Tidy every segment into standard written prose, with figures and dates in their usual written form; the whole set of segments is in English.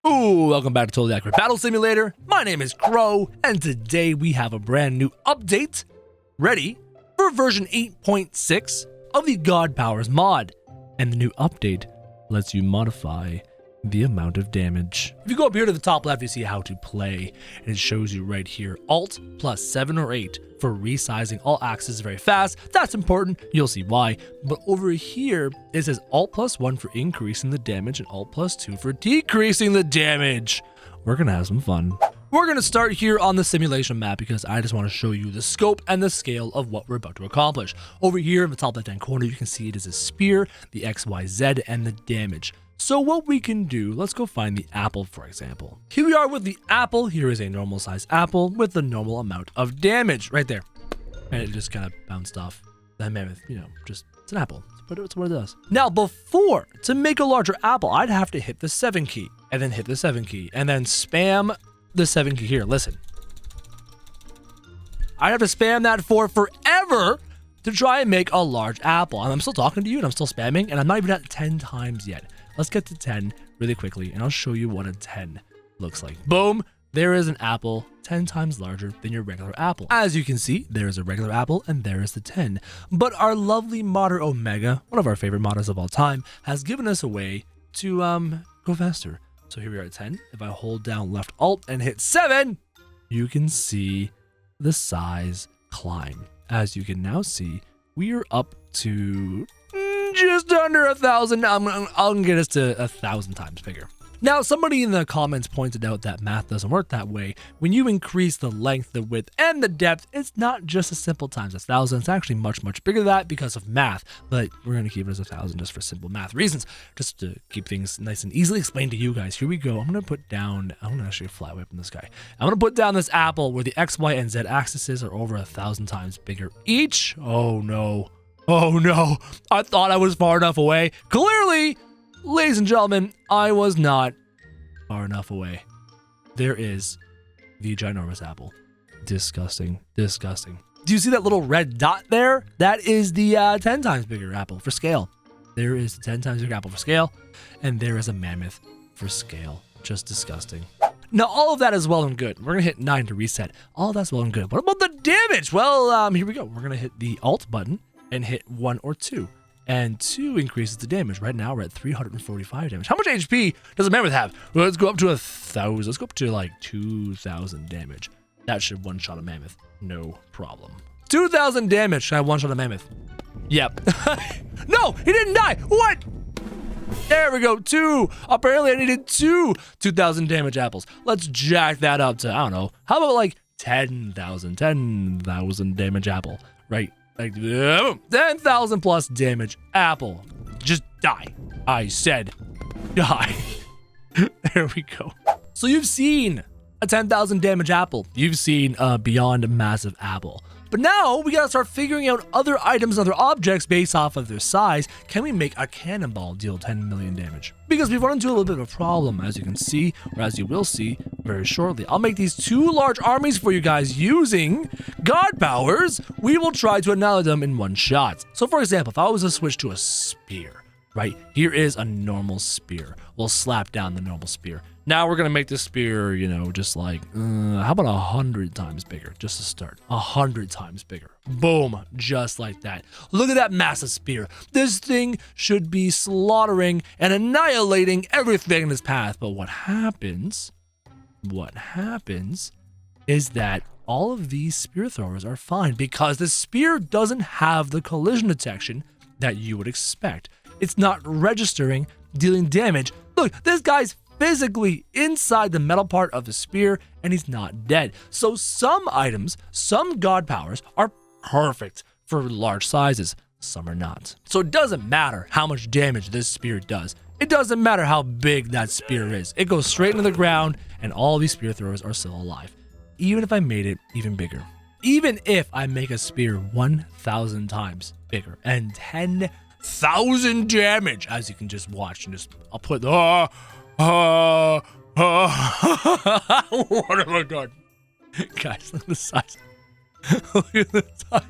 Ooh, welcome back to Totally Accurate Battle Simulator. My name is Crow, and today we have a brand new update ready for version 8.6 of the God Powers mod. And the new update lets you modify the amount of damage. If you go up here to the top left, you see how to play, and it shows you right here, Alt plus 7 or 8 for resizing all axes very fast. That's important, you'll see why. But over here, it says Alt plus 1 for increasing the damage and Alt plus 2 for decreasing the damage. We're gonna have some fun. We're gonna start here on the simulation map because I just want to show you the scope and the scale of what we're about to accomplish. Over here in the top left hand corner, you can see it is a spear, the XYZ, and the damage. So what we can do, let's go find the apple, for example. Here we are with the apple. Here is a normal size apple with the normal amount of damage right there. And it just kind of bounced off that mammoth, it's an apple. That's what it does. Now, before, to make a larger apple, I'd have to hit the 7 key and then hit the 7 key and then spam the 7 key here. Listen. I'd have to spam that for forever to try and make a large apple. And I'm still talking to you and I'm still spamming and I'm not even at 10 times yet. Let's get to 10 really quickly and I'll show you what a 10 looks like. Boom, there is an apple 10 times larger than your regular apple. As you can see, there is a regular apple and there is the 10. But our lovely modder Omega, one of our favorite modders of all time, has given us a way to go faster. So here we are at 10. If I hold down left Alt and hit 7, you can see the size climb. As you can now see, we are up to just under 1,000. I'll get us to 1,000 times bigger. Now, somebody in the comments pointed out that math doesn't work that way. When you increase the length, the width, and the depth, it's not just a simple times 1,000. It's actually much, much bigger than that because of math. But we're going to keep it as 1,000 just for simple math reasons, just to keep things nice and easily explained to you guys. Here we go. I'm going to put down, I'm going to actually fly away from this guy. I'm going to put down this apple where the X, Y, and Z axes are over 1,000 times bigger each. Oh, no. Oh, no. I thought I was far enough away. Clearly, ladies and gentlemen, I was not far enough away. There is the ginormous apple. Disgusting. Disgusting. Do you see that little red dot there? That is the 10 times bigger apple for scale. There is the 10 times bigger apple for scale, and there is a mammoth for scale. Just disgusting. Now, all of that is well and good. We're going to hit 9 to reset. All that's well and good. What about the damage? Well, here we go. We're going to hit the Alt button and hit 1 or 2. And 2 increases the damage. Right now, we're at 345 damage. How much HP does a mammoth have? Well, let's go up to 1,000. Let's go up to like 2,000 damage. That should one-shot a mammoth. No problem. 2,000 damage. Should I one-shot a mammoth? Yep. No, he didn't die. What? There we go. 2. Apparently, I needed 2,000 damage apples. Let's jack that up to, I don't know. How about like 10,000? 10,000 damage apple. Right. Like 10,000 plus damage apple. Just die. I said die. There we go. So you've seen a 10,000 damage apple. You've seen a beyond massive apple. But now we gotta start figuring out other items, other objects based off of their size. Can we make a cannonball deal 10 million damage? Because we've run into a little bit of a problem, as you can see, or as you will see very shortly. I'll make these 2 large armies for you guys using God Powers. We will try to annihilate them in one shot. So for example, if I was to switch to a spear, right? Here is a normal spear. We'll slap down the normal spear. Now we're gonna make this spear, just like, how about 100 times bigger, just to start? 100 times bigger. Boom, just like that. Look at that massive spear. This thing should be slaughtering and annihilating everything in its path. But what happens is that all of these spear throwers are fine because the spear doesn't have the collision detection that you would expect. It's not registering, dealing damage. Look, this guy's physically inside the metal part of the spear and he's not dead. So some items, some God powers are perfect for large sizes, some are not. So it doesn't matter how much damage this spear does. It doesn't matter how big that spear is. It goes straight into the ground and all these spear throwers are still alive. Even if I made it even bigger. Even if I make a spear 1,000 times bigger and 10,000 damage, as you can just watch and I'll put what have I done? Guys, look at the size. Look at the size.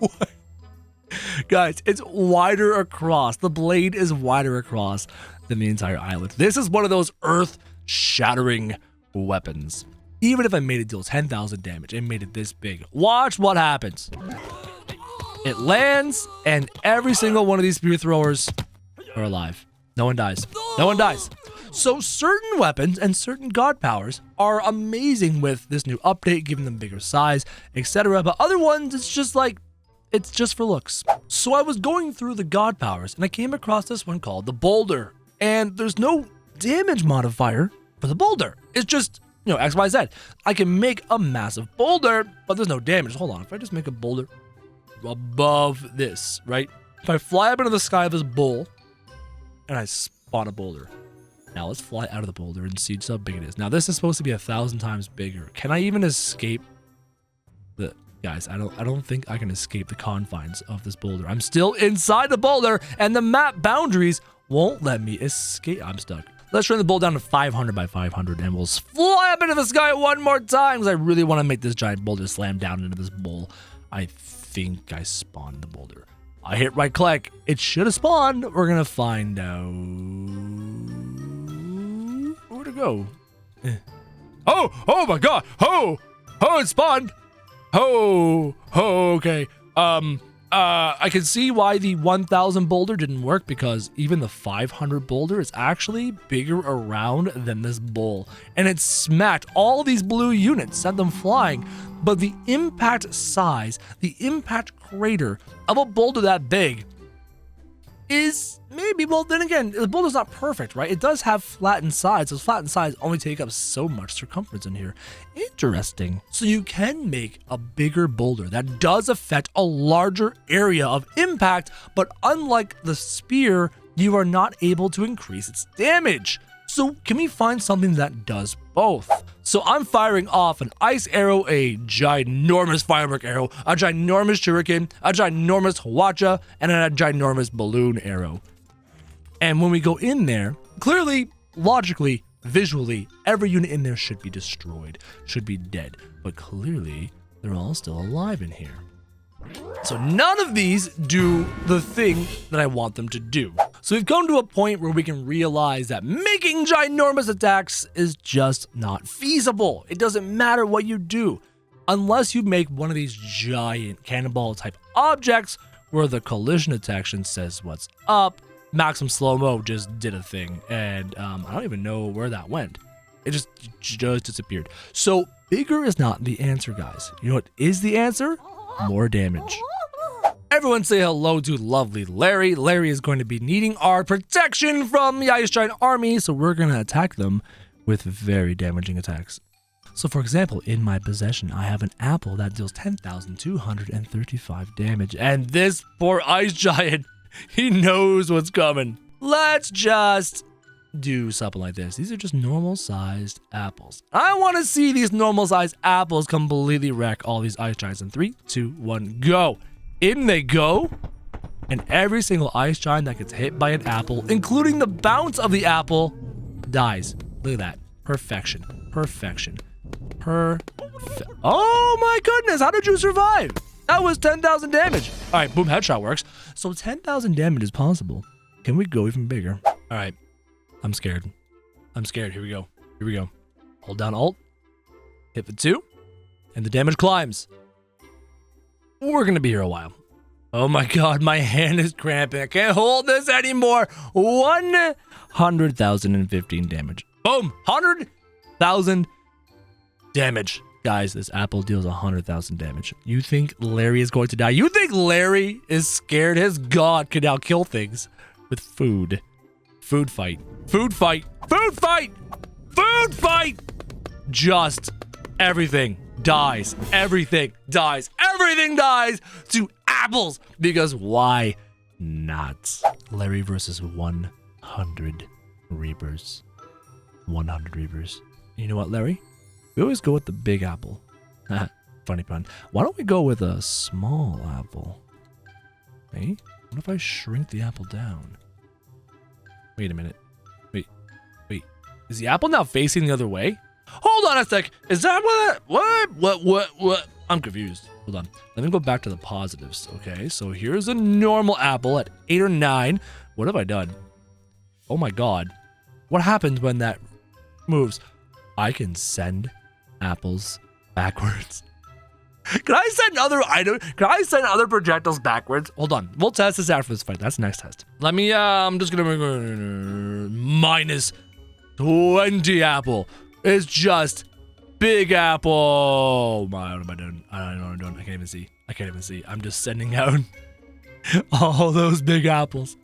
What? Guys, it's wider across. The blade is wider across than the entire island. This is one of those earth-shattering weapons. Even if I made it deal 10,000 damage and made it this big, watch what happens. It lands, and every single one of these spear throwers are alive. No one dies. No one dies. So certain weapons and certain god powers are amazing with this new update, giving them bigger size, etc. But other ones, it's just like, it's just for looks. So I was going through the god powers, and I came across this one called the Boulder. And there's no damage modifier for the Boulder. It's just, you know, X, Y, Z. I can make a massive boulder, but there's no damage. Hold on, if I just make a boulder above this, right? If I fly up into the sky of this bowl, and I spawn a boulder. Now let's fly out of the boulder and see just how big it is. Now this is supposed to be 1,000 times bigger. Can I even escape the... Guys, I don't think I can escape the confines of this boulder. I'm still inside the boulder, and the map boundaries won't let me escape. I'm stuck. Let's turn the bowl down to 500 by 500, and we'll fly up into the sky one more time, because I really want to make this giant boulder slam down into this bowl. I think I spawned the boulder. I hit right click. It should have spawned. We're going to find out. Where'd it go? Oh my God. Oh, it spawned. Oh, okay. I can see why the 1,000 boulder didn't work, because even the 500 boulder is actually bigger around than this bowl. And it smacked all these blue units, sent them flying. But the impact size, the impact crater of a boulder that big is maybe, well, then again, the boulder's not perfect, right? It does have flattened sides. Those flattened sides only take up so much circumference in here. Interesting. So you can make a bigger boulder that does affect a larger area of impact, but unlike the spear, you are not able to increase its damage. So can we find something that does both? So I'm firing off an ice arrow, a ginormous firework arrow, a ginormous shuriken, a ginormous hwacha, and a ginormous balloon arrow. And when we go in there, clearly, logically, visually, every unit in there should be destroyed, should be dead. But clearly, they're all still alive in here. So none of these do the thing that I want them to do. So we've come to a point where we can realize that making ginormous attacks is just not feasible. It doesn't matter what you do, unless you make one of these giant cannonball type objects where the collision detection says what's up. Maximum slow-mo just did a thing, and I don't even know where that went. It just disappeared. So bigger is not the answer, guys. You know what is the answer? More damage. Everyone say hello to lovely Larry. Larry is going to be needing our protection from the Ice Giant army, so we're going to attack them with very damaging attacks. So for example, in my possession, I have an apple that deals 10,235 damage, and this poor Ice Giant, he knows what's coming. Let's just do something like this. These are just normal-sized apples. I want to see these normal-sized apples completely wreck all these Ice Giants in 3, 2, 1, go. In they go, and every single Ice Giant that gets hit by an apple, including the bounce of the apple, dies. Look at that. Perfection. Perfection. Oh my goodness, how did you survive? That was 10,000 damage. All right, boom, headshot works. So 10,000 damage is possible. Can we go even bigger? All right, I'm scared. I'm scared. Here we go. Here we go. Hold down Alt. Hit the 2. And the damage climbs. We're going to be here a while. Oh my God, my hand is cramping. I can't hold this anymore. 100,015 damage. Boom, 100,000 damage. Guys, this apple deals 100,000 damage. You think Larry is going to die? You think Larry is scared? His God can now kill things with food. Food fight. Food fight. Food fight. Food fight. Just everything dies. Everything dies. Everything dies to apples. Because why not? Larry versus 100 Reapers. 100 Reapers. You know what, Larry? We always go with the big apple. Funny pun. Why don't we go with a small apple? Hey, what if I shrink the apple down? Wait a minute. Wait. Is the apple now facing the other way? Hold on a sec. Is that what? I'm confused. Hold on. Let me go back to the positives. Okay, so here's a normal apple at 8 or 9. What have I done? Oh my god. What happens when that moves? I can send apples backwards. Can I send other items? Can I send other projectiles backwards? Hold on. We'll test this after this fight. That's the next test. Let me, I'm just gonna minus 20 apple. It's just big apple. What am I doing? I don't know what I'm doing. I can't even see. I can't even see. I'm just sending out all those big apples.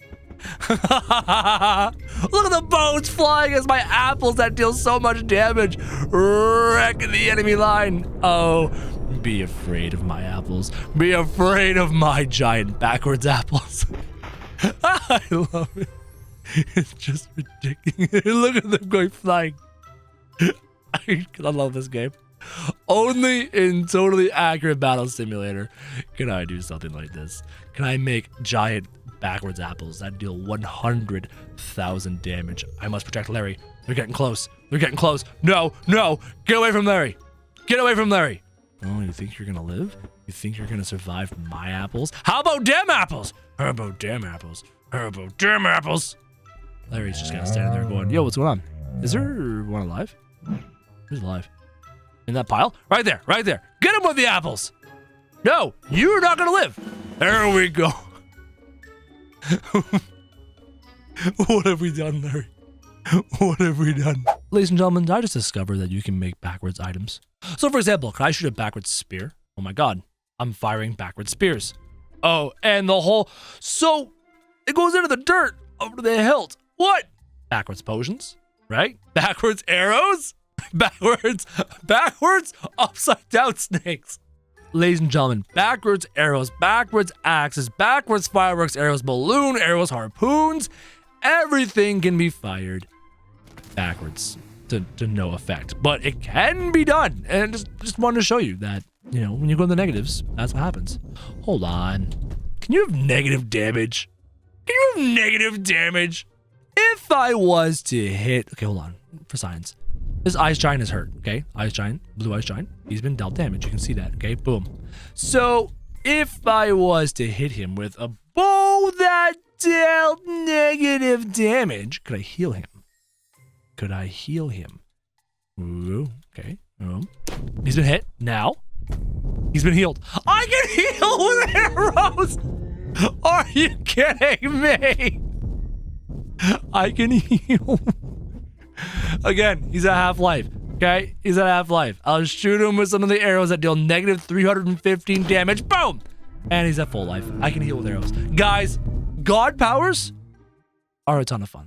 Look at the bones flying as my apples that deal so much damage wrecking the enemy line. Oh, be afraid of my apples. Be afraid of my giant backwards apples. I love it. It's just ridiculous. Look at them going flying. I love this game. Only in Totally Accurate Battle Simulator can I do something like this. Can I make giant backwards apples that deal 100,000 damage? I must protect Larry. They're getting close. They're getting close. No, no. Get away from Larry. Get away from Larry. Oh, you think you're gonna live? You think you're gonna survive my apples? How about damn apples? How about damn apples? How about damn apples? Larry's just kind of standing there going, yo, what's going on? Is there one alive? Who's alive? In that pile? Right there, right there. Get him with the apples. No, you're not gonna live. There we go. What have we done, Larry? What have we done? Ladies and gentlemen, I just discovered that you can make backwards items. So for example, can I shoot a backwards spear? Oh my god, I'm firing backwards spears. Oh, and the whole, so it goes into the dirt over the hilt. What? Backwards potions, right? Backwards arrows? Backwards upside down snakes. Ladies and gentlemen, backwards arrows, backwards axes, backwards fireworks arrows, balloon arrows, harpoons, everything can be fired backwards to no effect. But it can be done. And just wanted to show you that, you know, when you go in the negatives, that's what happens. Hold on. Can you have negative damage? Can you have negative damage? If I was to hit, okay, hold on, for science. This ice giant is hurt, okay? Ice giant, blue ice giant, he's been dealt damage. You can see that, okay? Boom. So if I was to hit him with a bow that dealt negative damage, could I heal him? Could I heal him? Ooh, okay. He's been hit. Now, he's been healed. I can heal with arrows! Are you kidding me? I can heal. Again, he's at half-life, okay? He's at half-life. I'll shoot him with some of the arrows that deal negative 315 damage. Boom! And he's at full life. I can heal with arrows. Guys, God powers are a ton of fun.